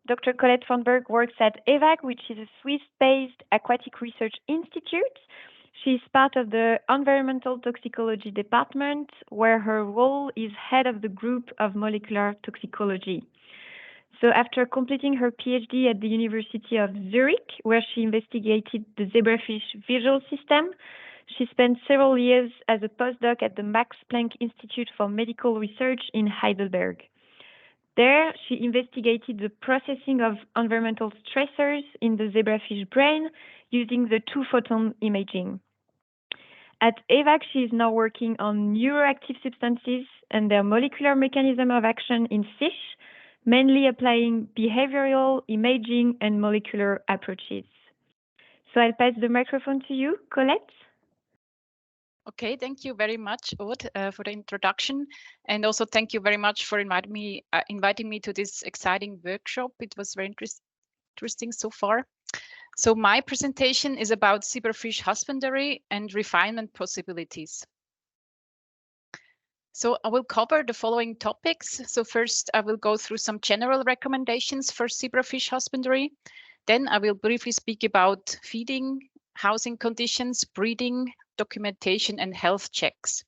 Dr. Colette von Berg works at EAWAG, which is a Swiss-based aquatic research institute. She's part of the environmental toxicology department, where her role is head of the group of molecular toxicology. So after completing her PhD at the University of Zurich, where she investigated the zebrafish visual system, she spent several years as a postdoc at the Max Planck Institute for Medical Research in Heidelberg. There, she investigated the processing of environmental stressors in the zebrafish brain using the two-photon imaging. At EAWAG, she is now working on neuroactive substances and their molecular mechanism of action in fish, mainly applying behavioral, imaging, and molecular approaches. So I'll pass the microphone to you, Colette. Okay, thank you very much, Aude, for the introduction, and also thank you very much for inviting me to this exciting workshop. It was very interesting so far. So my presentation is about zebrafish husbandry and refinement possibilities. So I will cover the following topics. So first, I will go through some general recommendations for zebrafish husbandry. Then I will briefly speak about feeding, housing conditions, breeding, documentation, and health checks.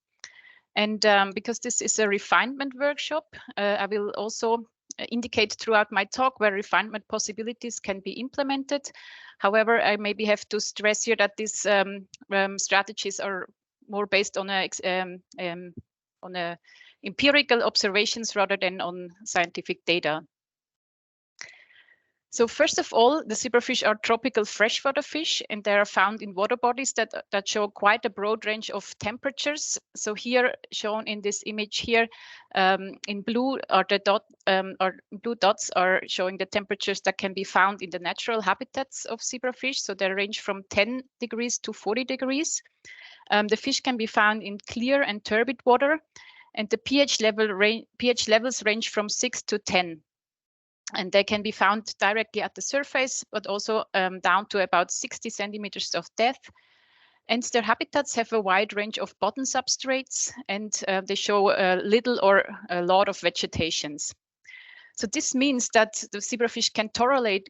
And because this is a refinement workshop, I will also indicate throughout my talk where refinement possibilities can be implemented. However, I maybe have to stress here that these strategies are more based on empirical observations rather than on scientific data. So first of all, the zebrafish are tropical freshwater fish, and they are found in water bodies that show quite a broad range of temperatures. So here, shown in this image here, in blue are blue dots are showing the temperatures that can be found in the natural habitats of zebrafish. So they range from 10 degrees to 40 degrees. The fish can be found in clear and turbid water, and the pH levels range from 6 to 10. And they can be found directly at the surface, but also down to about 60 centimeters of depth. And their habitats have a wide range of bottom substrates, and they show little or a lot of vegetations. So this means that the zebrafish can tolerate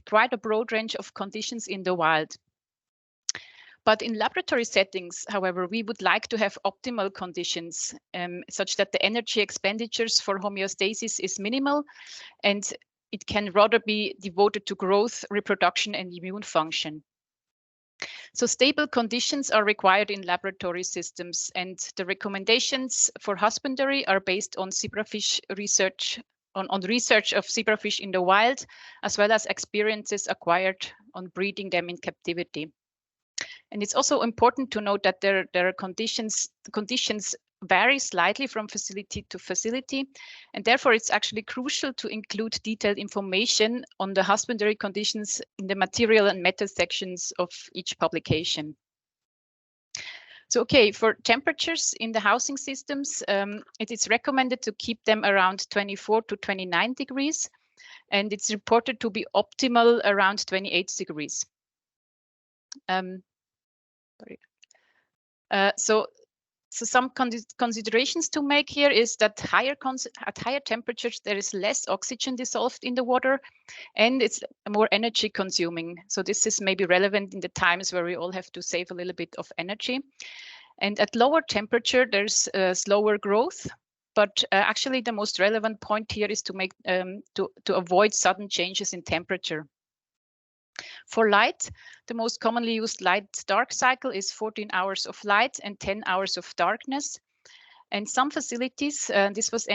quite a broad range of conditions in the wild. But in laboratory settings, however, we would like to have optimal conditions such that the energy expenditures for homeostasis is minimal, and it can rather be devoted to growth, reproduction, and immune function. So stable conditions are required in laboratory systems, and the recommendations for husbandry are based on zebrafish research, on research of zebrafish in the wild, as well as experiences acquired on breeding them in captivity. And it's also important to note that there are conditions vary slightly from facility to facility, and therefore it's actually crucial to include detailed information on the husbandry conditions in the material and meta sections of each publication. So, okay, for temperatures in the housing systems, it is recommended to keep them around 24 to 29 degrees, and it's reported to be optimal around 28 degrees. So some considerations to make here is that at higher temperatures, there is less oxygen dissolved in the water, and it's more energy consuming. So this is maybe relevant in the times where we all have to save a little bit of energy. And at lower temperature, there's slower growth. But actually, the most relevant point here is to make to avoid sudden changes in temperature. For light, the most commonly used light-dark cycle is 14 hours of light and 10 hours of darkness. And some facilities, this was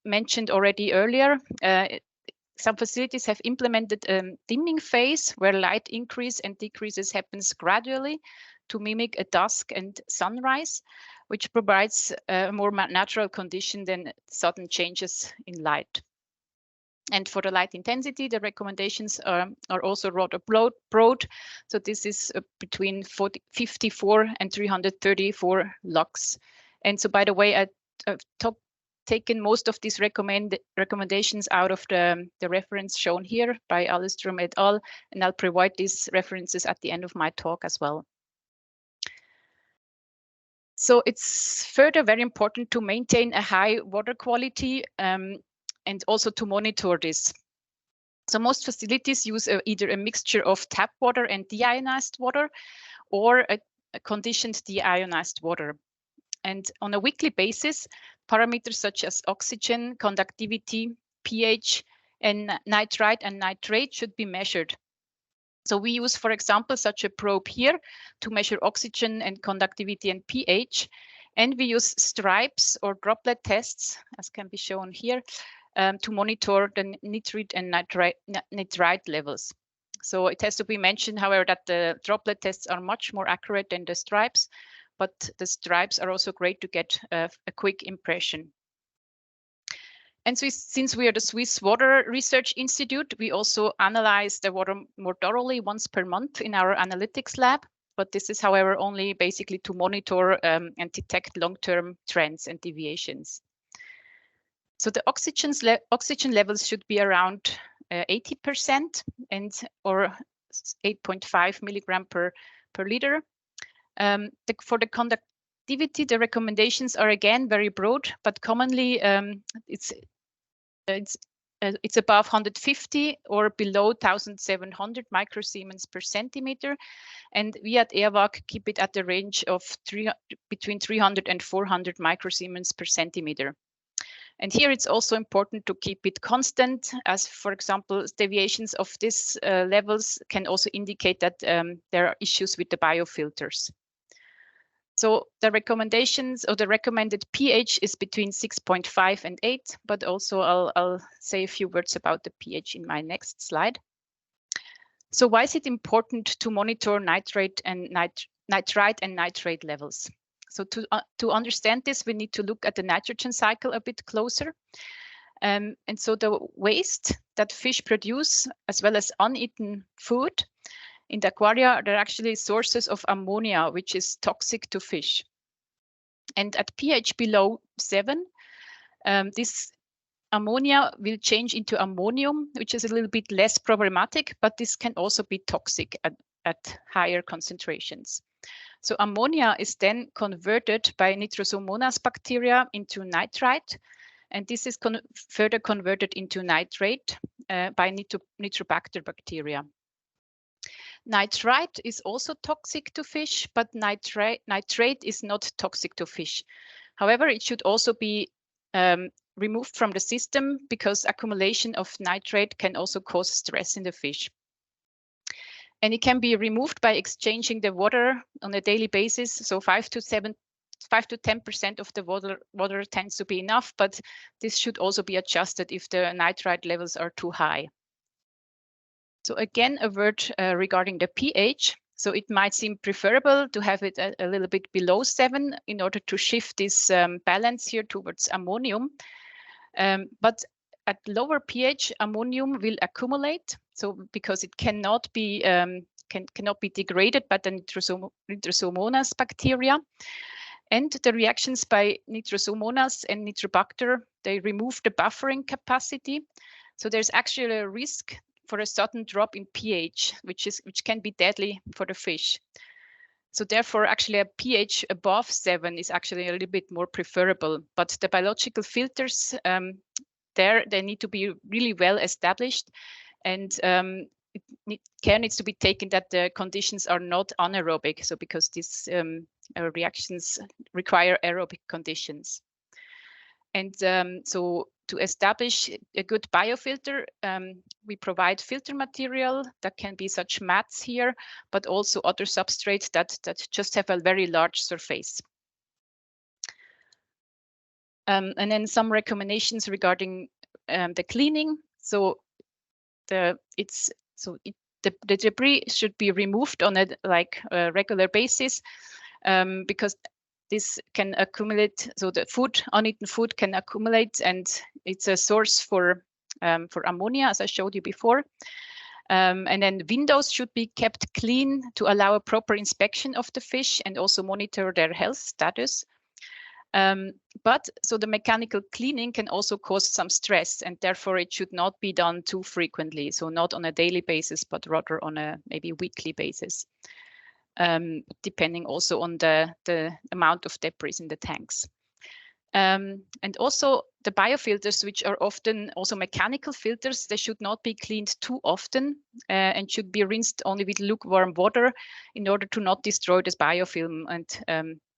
mentioned already earlier, some facilities have implemented a dimming phase where light increase and decreases happens gradually to mimic a dusk and sunrise, which provides a more natural condition than sudden changes in light. And for the light intensity, the recommendations are also rather broad. So this is between 54 and 334 lux. And so, by the way, I've taken most of these recommendations out of the reference shown here by Alistrom et al. And I'll provide these references at the end of my talk as well. So it's further very important to maintain a high water quality and also to monitor this. So most facilities use either a mixture of tap water and deionized water, or a conditioned deionized water. And on a weekly basis, parameters such as oxygen, conductivity, pH, and nitrite and nitrate should be measured. So we use, for example, such a probe here to measure oxygen and conductivity and pH. And we use stripes or droplet tests, as can be shown here, to monitor the nitrite and nitrite levels. So it has to be mentioned, however, that the droplet tests are much more accurate than the stripes, but the stripes are also great to get a quick impression. And so since we are the Swiss Water Research Institute, we also analyze the water more thoroughly once per month in our analytics lab. But this is, however, only basically to monitor and detect long-term trends and deviations. So the oxygen levels should be around 80% or 8.5 milligram per liter. For the conductivity, the recommendations are again very broad, but commonly it's above 150 or below 1,700 microsiemens per centimeter. And we at EAWAG keep it at the range of between 300 and 400 microsiemens per centimeter. And here it's also important to keep it constant, as, for example, deviations of these levels can also indicate that there are issues with the biofilters. So the recommendations, or the recommended pH, is between 6.5 and 8, but also I'll say a few words about the pH in my next slide. So why is it important to monitor nitrite and nitrate levels? So to understand this, we need to look at the nitrogen cycle a bit closer. And so the waste that fish produce, as well as uneaten food in the aquaria, they're actually sources of ammonia, which is toxic to fish. And at pH below 7, this ammonia will change into ammonium, which is a little bit less problematic, but this can also be toxic at higher concentrations. So ammonia is then converted by Nitrosomonas bacteria into nitrite, and this is further converted into nitrate by Nitrobacter bacteria. Nitrite is also toxic to fish, but nitrate is not toxic to fish. However, it should also be removed from the system, because accumulation of nitrate can also cause stress in the fish. And it can be removed by exchanging the water on a daily basis. So 5 to 10% of the water tends to be enough, but this should also be adjusted if the nitrite levels are too high. So again, a word regarding the pH. So it might seem preferable to have it a little bit below 7 in order to shift this balance here towards ammonium. But at lower pH, ammonium will accumulate. So because it cannot be degraded by the Nitrosomonas bacteria. And the reactions by Nitrosomonas and Nitrobacter, they remove the buffering capacity. So there's actually a risk for a sudden drop in pH, which can be deadly for the fish. So therefore, actually a pH above 7 is actually a little bit more preferable. But the biological filters, they need to be really well established, and care needs to be taken that the conditions are not anaerobic. So because these reactions require aerobic conditions. And so to establish a good biofilter, we provide filter material that can be such mats here, but also other substrates that just have a very large surface. And then some recommendations regarding the cleaning. So the debris should be removed on a regular basis, because this can accumulate. So the uneaten food can accumulate, and it's a source for ammonia, as I showed you before. And then windows should be kept clean to allow a proper inspection of the fish and also monitor their health status. But so the mechanical cleaning can also cause some stress, and therefore it should not be done too frequently. So not on a daily basis, but rather on a maybe weekly basis, depending also on the amount of debris in the tanks. And also the biofilters, which are often also mechanical filters, they should not be cleaned too often and should be rinsed only with lukewarm water in order to not destroy this biofilm and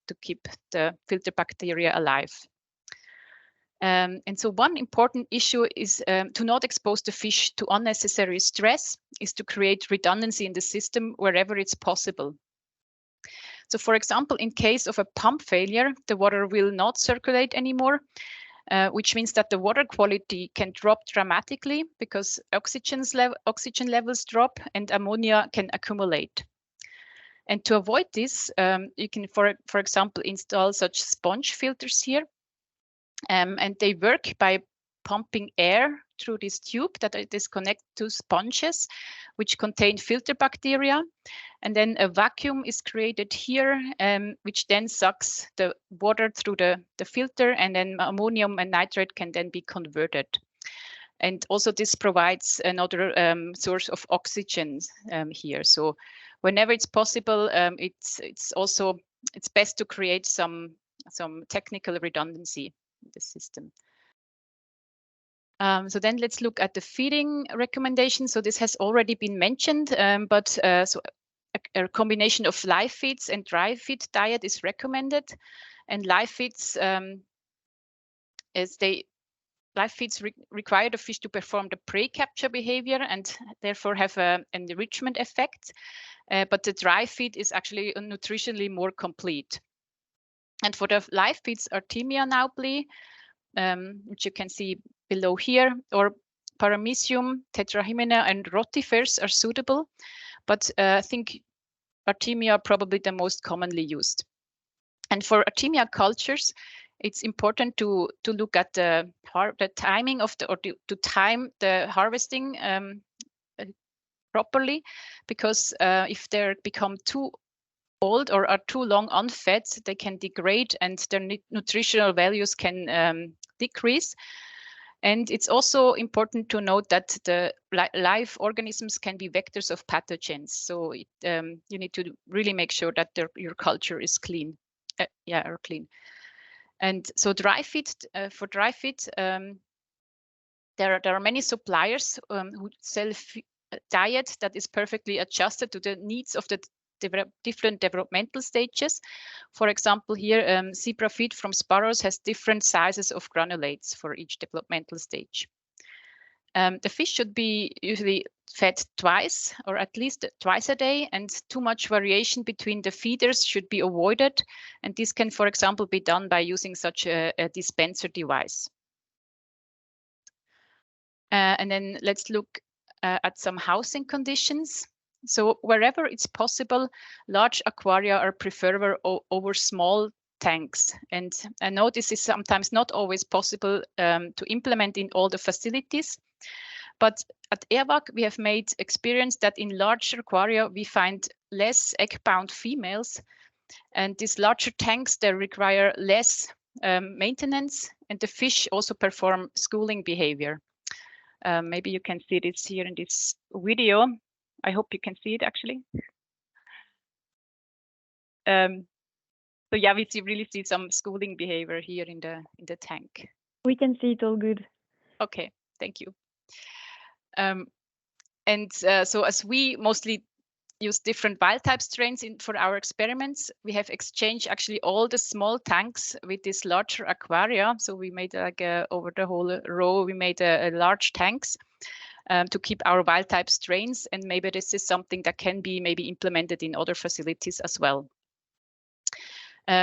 to keep the filter bacteria alive. And so one important issue is to not expose the fish to unnecessary stress, is to create redundancy in the system wherever it's possible. So for example, in case of a pump failure, the water will not circulate anymore, which means that the water quality can drop dramatically because oxygen levels drop and ammonia can accumulate. And to avoid this, you can, for example, install such sponge filters here. And they work by pumping air through this tube that is connected to sponges, which contain filter bacteria. And then a vacuum is created here, which then sucks the water through the filter, and then ammonium and nitrate can then be converted. And also this provides another source of oxygen here. So whenever it's possible, it's best to create some technical redundancy in the system. So then let's look at the feeding recommendations. So this has already been mentioned, but so a combination of live feeds and dry feed diet is recommended. And live feeds, require the fish to perform the prey capture behavior and therefore have an enrichment effect. But the dry feed is actually nutritionally more complete. And for the live feeds, Artemia naupli, which you can see below here, or Paramecium, Tetrahymena, and Rotifers are suitable. But I think Artemia are probably the most commonly used. And for Artemia cultures, it's important to look at the timing of to time the harvesting properly, because if they become too old or are too long unfed, they can degrade and their nutritional values can decrease. And it's also important to note that the live organisms can be vectors of pathogens. So you need to really make sure that your culture is clean. Clean. And so for dry feed, there are many suppliers who sell diet that is perfectly adjusted to the needs of the different developmental stages. For example, here, zebrafish from sparrows has different sizes of granulates for each developmental stage. The fish should be usually fed twice or at least twice a day, and too much variation between the feeders should be avoided. And this can, for example, be done by using such a dispenser device. And then let's look at some housing conditions. So wherever it's possible, large aquaria are preferable over small tanks. And I know this is sometimes not always possible to implement in all the facilities. But at EAWAG, we have made experience that in larger aquaria, we find less egg-bound females. And these larger tanks, they require less maintenance, and the fish also perform schooling behavior. Maybe you can see this here in this video. I hope you can see it actually. So yeah, we really see some schooling behavior here in the tank. We can see it all good. Okay, thank you. So as we mostly use different wild type strains for our experiments, we have exchanged actually all the small tanks with this larger aquaria. So we made like over the whole row, we made a large tanks to keep our wild type strains. And maybe this is something that can be maybe implemented in other facilities as well.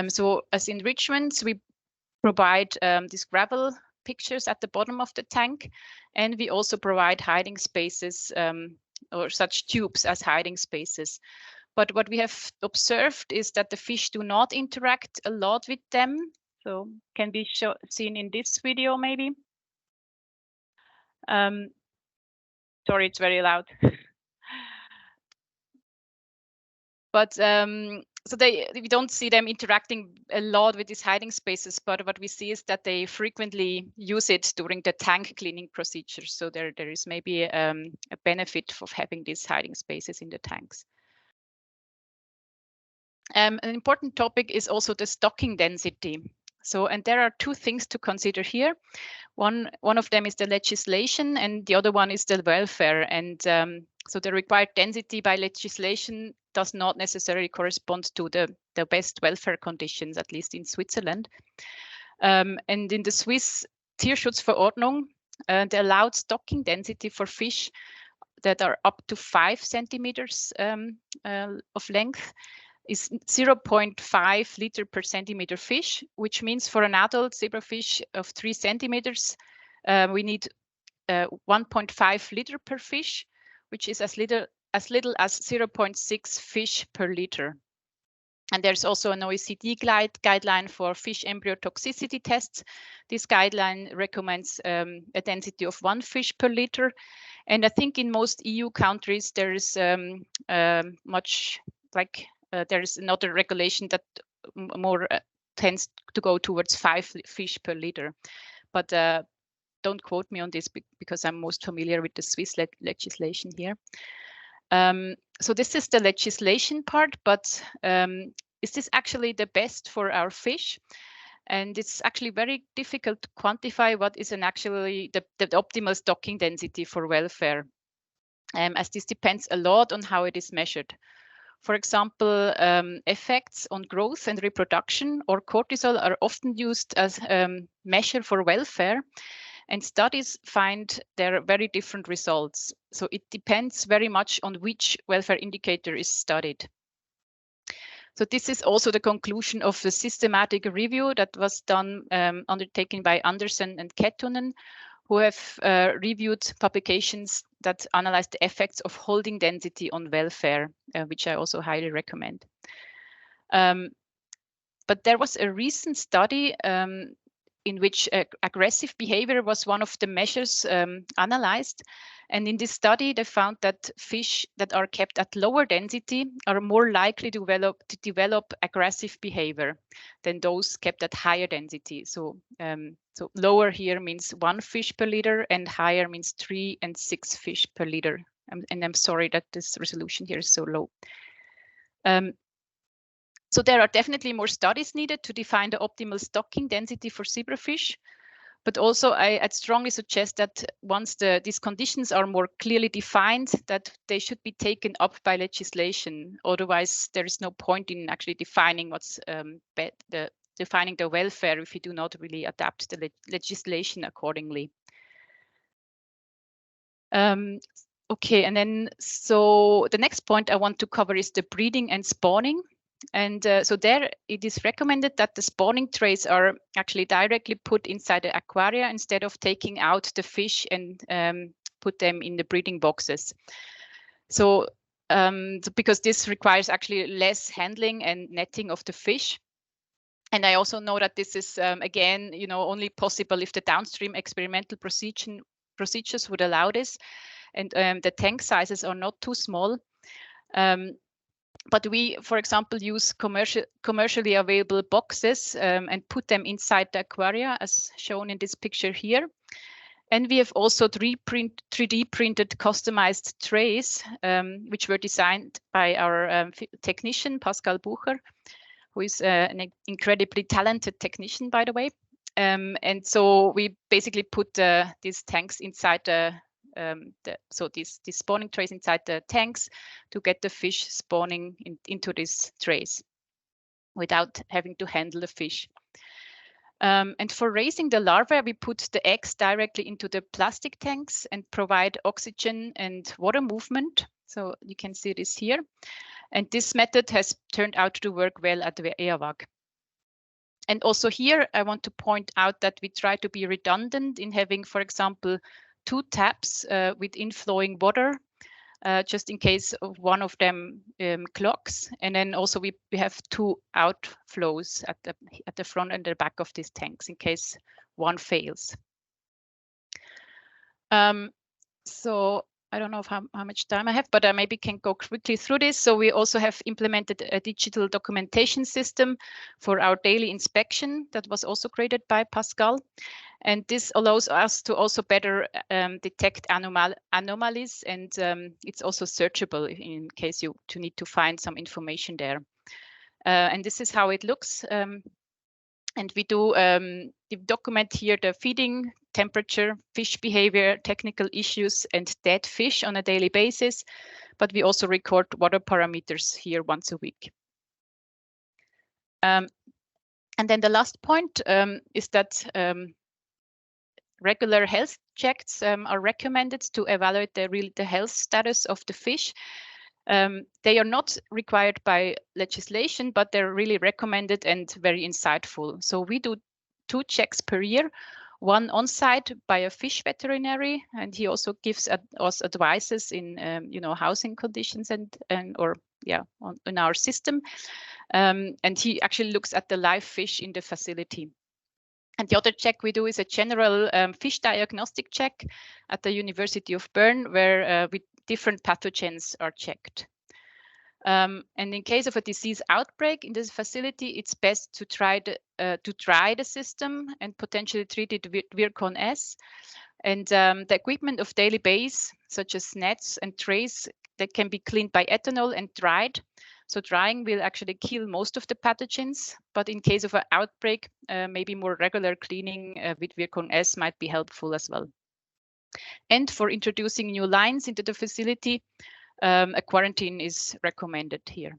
So as enrichments, we provide these gravel pictures at the bottom of the tank, and we also provide hiding spaces or such tubes as hiding spaces. But what we have observed is that the fish do not interact a lot with them. So can be seen in this video maybe. Sorry, it's very loud. But so we don't see them interacting a lot with these hiding spaces, but what we see is that they frequently use it during the tank cleaning procedures. So there is maybe a benefit of having these hiding spaces in the tanks. An important topic is also the stocking density. So, and there are two things to consider here. One of them is the legislation, and the other one is the welfare. And so the required density by legislation does not necessarily correspond to the best welfare conditions, at least in Switzerland. And in the Swiss Tierschutzverordnung, the allowed stocking density for fish that are up to 5 centimeters of length is 0.5 liter per centimeter fish, which means for an adult zebrafish of 3 centimeters, we need 1.5 liter per fish, which is as little as 0.6 fish per liter. And there's also an OECD guideline for fish embryo toxicity tests. This guideline recommends a density of 1 fish per liter. And I think in most EU countries, there is there is another regulation that more tends to go towards 5 fish per liter. But don't quote me on this because I'm most familiar with the Swiss legislation here. So this is the legislation part, but is this actually the best for our fish? And it's actually very difficult to quantify what is actually the optimal stocking density for welfare, as this depends a lot on how it is measured. For example, effects on growth and reproduction or cortisol are often used as measure for welfare, and studies find there are very different results. So it depends very much on which welfare indicator is studied. So this is also the conclusion of the systematic review that was done, undertaken by Andersen and Kettunen, who have reviewed publications that analyze the effects of holding density on welfare, which I also highly recommend. But there was a recent study in which aggressive behavior was one of the measures analyzed. And in this study, they found that fish that are kept at lower density are more likely to develop aggressive behavior than those kept at higher density. So, so lower here means 1 fish per liter, and higher means 3 and 6 fish per liter. And I'm sorry that this resolution here is so low. So there are definitely more studies needed to define the optimal stocking density for zebrafish. But also I'd strongly suggest that once these conditions are more clearly defined, that they should be taken up by legislation. Otherwise, there is no point in actually defining what's defining the welfare if you do not really adapt the legislation accordingly. Okay, and then so the next point I want to cover is the breeding and spawning. And so there it is recommended that the spawning trays are actually directly put inside the aquaria instead of taking out the fish and put them in the breeding boxes. So because this requires actually less handling and netting of the fish. And I also know that this is, again, only possible if the downstream experimental procedures would allow this. And the tank sizes are not too small. But we, for example, use commercially available boxes and put them inside the aquaria, as shown in this picture here. And we have also 3D printed customized trays, which were designed by our technician, Pascal Bucher, who is an incredibly talented technician, by the way. And so we basically put these tanks inside these spawning trays inside the tanks to get the fish spawning into these trays without having to handle the fish. And for raising the larvae, we put the eggs directly into the plastic tanks and provide oxygen and water movement. So you can see this here. And this method has turned out to work well at the EAWAG. And also here, I want to point out that we try to be redundant in having, for example, 2 taps with inflowing water, just in case of one of them clogs. And then also we have 2 outflows at the front and the back of these tanks in case one fails. So I don't know how much time I have, but I maybe can go quickly through this. So we also have implemented a digital documentation system for our daily inspection that was also created by Pascal. And this allows us to also better detect anomalies, and it's also searchable in case you need to find some information there. And this is how it looks. And we document here the feeding, temperature, fish behavior, technical issues, and dead fish on a daily basis. But we also record water parameters here once a week. And then the last point is that regular health checks are recommended to evaluate the health status of the fish. They are not required by legislation, but they're really recommended and very insightful. So we do 2 checks per year, one on site by a fish veterinary, and he also gives us advices in housing conditions and in our system. And he actually looks at the live fish in the facility. And the other check we do is a general fish diagnostic check at the University of Bern, where different pathogens are checked. And in case of a disease outbreak in this facility, it's best to try the system and potentially treat it with Virkon S. And the equipment of daily base, such as nets and trays, that can be cleaned by ethanol and dried. So drying will actually kill most of the pathogens, but in case of an outbreak, maybe more regular cleaning with Virkon S might be helpful as well. And for introducing new lines into the facility, a quarantine is recommended here.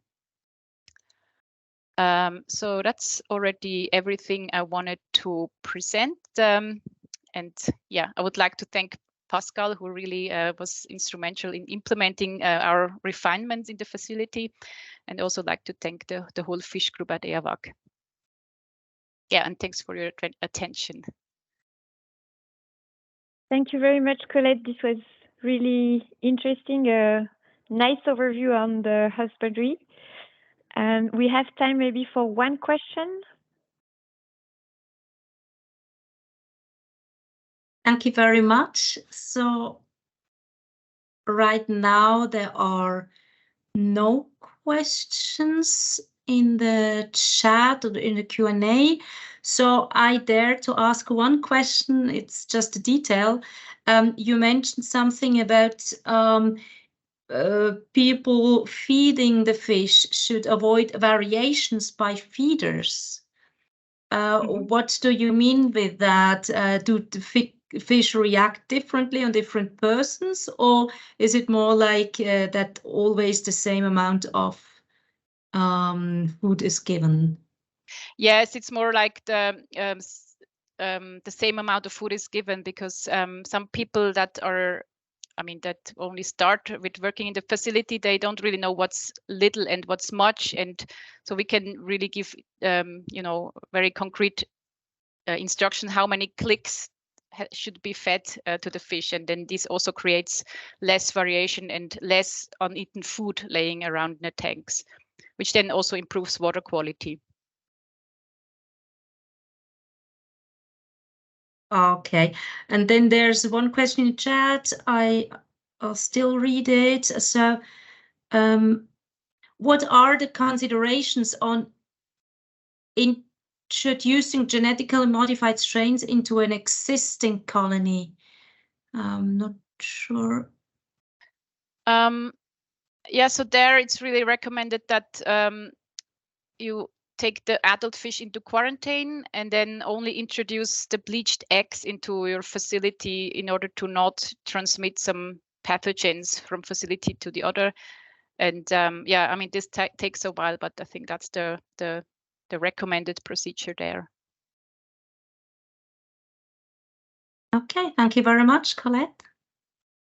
So that's already everything I wanted to present. And yeah, I would like to thank Pascal, who really was instrumental in implementing our refinements in the facility, and also like to thank the whole fish group at EAWAG. Yeah, and thanks for your attention. Thank you very much, Colette. This was really interesting. A nice overview on the husbandry. And we have time maybe for one question. Thank you very much. So right now there are no questions in the chat or in the Q&A. So I dare to ask one question. It's just a detail. You mentioned something about people feeding the fish should avoid variations by feeders. What do you mean with that? Do the fish react differently on different persons, or is it more like that always the same amount of food is given? Yes, it's more like the same amount of food is given, because some people that only start with working in the facility, they don't really know what's little and what's much, and so we can really give very concrete instruction how many clicks should be fed to the fish, and then this also creates less variation and less uneaten food laying around in the tanks, which then also improves water quality. Okay, and then there's one question in chat. I'll still read it. So, what are the considerations on introducing genetically modified strains into an existing colony? I'm not sure. Yeah, so there it's really recommended that you take the adult fish into quarantine and then only introduce the bleached eggs into your facility in order to not transmit some pathogens from facility to the other. And yeah, I mean, this takes a while, but I think that's the recommended procedure there. Okay, thank you very much, Colette.